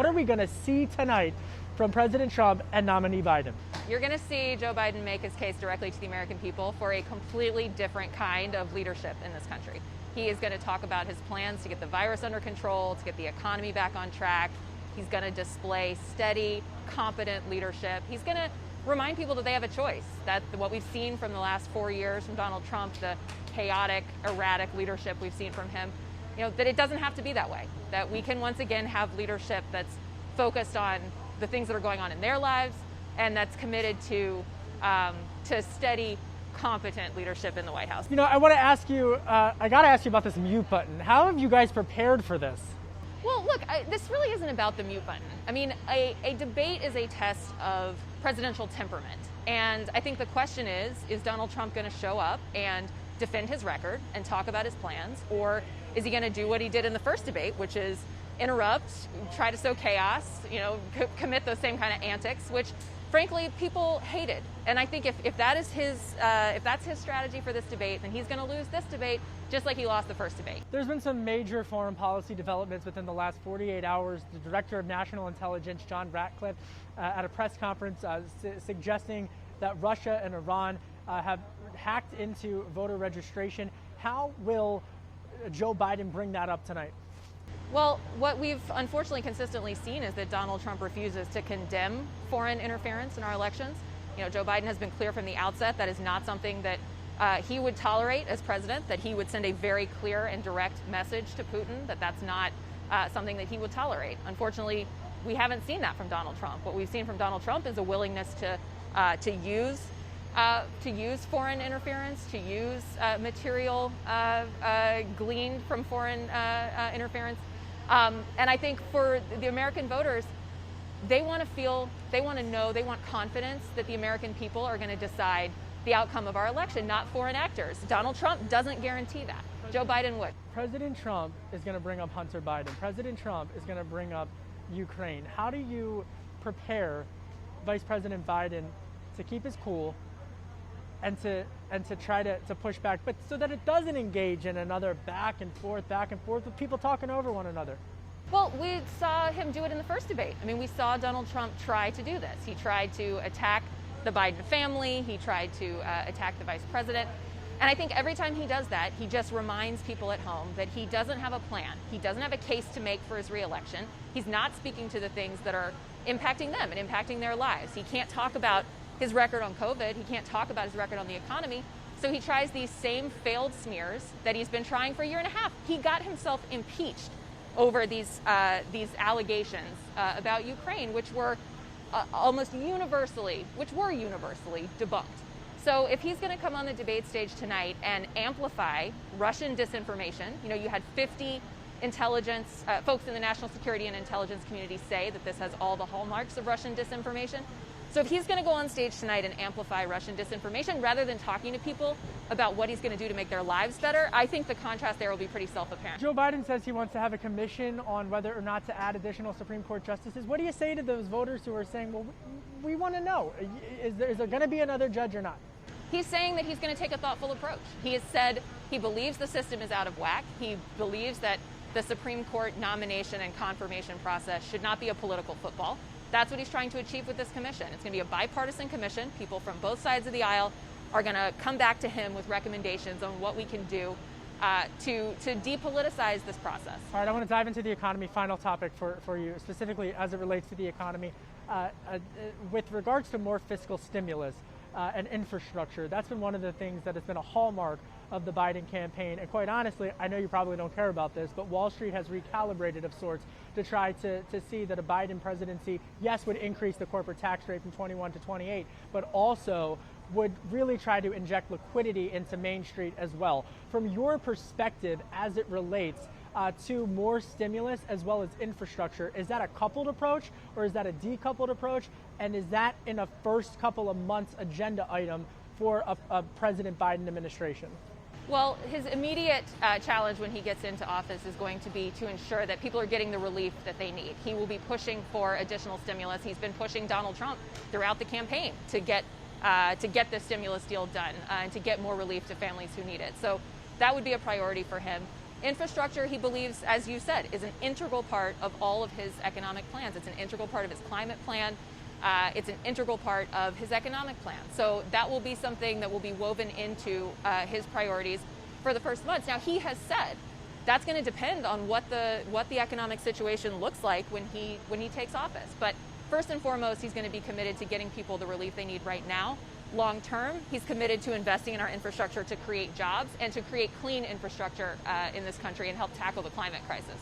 What are we going to see tonight from President Trump and nominee Biden? You're going to see Joe Biden make his case directly to the American people for a completely different kind of leadership in this country. He is going to talk about his plans to get the virus under control, to get the economy back on track. He's going to display steady, competent leadership. He's going to remind people that they have a choice, that what we've seen from the last 4 years from Donald Trump, the chaotic, erratic leadership we've seen from him, that it doesn't have to be that way, that we can once again have leadership that's focused on the things that are going on in their lives and that's committed to steady, competent leadership in the White House. I want to ask you, I got to ask you about this mute button. How have you guys prepared for this? Well, look, this really isn't about the mute button. I mean, a debate is a test of presidential temperament. And I think the question is Donald Trump going to show up and defend his record and talk about his plans? Or is he going to do what he did in the first debate, which is interrupt, try to sow chaos, commit those same kind of antics, which frankly people hated. And I think if that's his strategy for this debate, then he's going to lose this debate just like he lost the first debate. There's been some major foreign policy developments within the last 48 hours. The Director of National Intelligence, John Ratcliffe, at a press conference suggesting that Russia and Iran have hacked into voter registration. How will Joe Biden bring that up tonight? Well, what we've unfortunately consistently seen is that Donald Trump refuses to condemn foreign interference in our elections. Joe Biden has been clear from the outset that is not something that he would tolerate as president, that he would send a very clear and direct message to Putin that that's not something that he would tolerate. Unfortunately, we haven't seen that from Donald Trump. What we've seen from Donald Trump is a willingness to use foreign interference, to use material gleaned from foreign interference. And I think for the American voters, they want to know, they want confidence that the American people are going to decide the outcome of our election, not foreign actors. Donald Trump doesn't guarantee that. Joe Biden would. President Trump is going to bring up Hunter Biden. President Trump is going to bring up Ukraine. How do you prepare Vice President Biden to keep his cool and to try to push back, but so that it doesn't engage in another back and forth with people talking over one another? Well, we saw him do it in the first debate. I mean, we saw Donald Trump try to do this. He tried to attack the Biden family. He tried to attack the vice president. And I think every time he does that, he just reminds people at home that he doesn't have a plan. He doesn't have a case to make for his reelection. He's not speaking to the things that are impacting them and impacting their lives. He can't talk about his record on COVID. He can't talk about his record on the economy. So he tries these same failed smears that he's been trying for a year and a half. He got himself impeached over these allegations about Ukraine, which were universally debunked. So if he's going to come on the debate stage tonight and amplify Russian disinformation, you had 50 intelligence folks in the national security and intelligence community say that this has all the hallmarks of Russian disinformation. So if he's going to go on stage tonight and amplify Russian disinformation rather than talking to people about what he's going to do to make their lives better, I think the contrast there will be pretty self-apparent. Joe Biden says he wants to have a commission on whether or not to add additional Supreme Court justices. What do you say to those voters who are saying, well, we want to know, is there going to be another judge or not? He's saying that he's going to take a thoughtful approach. He has said he believes the system is out of whack. He believes that the Supreme Court nomination and confirmation process should not be a political football. That's what he's trying to achieve with this commission. It's going to be a bipartisan commission. People from both sides of the aisle are going to come back to him with recommendations on what we can do to depoliticize this process. All right, I want to dive into the economy. Final topic for you, specifically as it relates to the economy. With regards to more fiscal stimulus and infrastructure, that's been one of the things that has been a hallmark of the Biden campaign. And quite honestly, I know you probably don't care about this, but Wall Street has recalibrated of sorts to try to see that a Biden presidency, yes, would increase the corporate tax rate from 21 to 28, but also would really try to inject liquidity into Main Street as well. From your perspective, as it relates to more stimulus as well as infrastructure, is that a coupled approach or is that a decoupled approach? And is that in a first couple of months agenda item for a President Biden administration? Well, his immediate challenge when he gets into office is going to be to ensure that people are getting the relief that they need. He will be pushing for additional stimulus. He's been pushing Donald Trump throughout the campaign to get this stimulus deal done and to get more relief to families who need it. So that would be a priority for him. Infrastructure, he believes, as you said, is an integral part of all of his economic plans. It's an integral part of his climate plan. It's an integral part of his economic plan. So that will be something that will be woven into his priorities for the first months. Now, he has said that's going to depend on what the economic situation looks like when he takes office. But first and foremost, he's going to be committed to getting people the relief they need right now. Long term, he's committed to investing in our infrastructure to create jobs and to create clean infrastructure in this country and help tackle the climate crisis.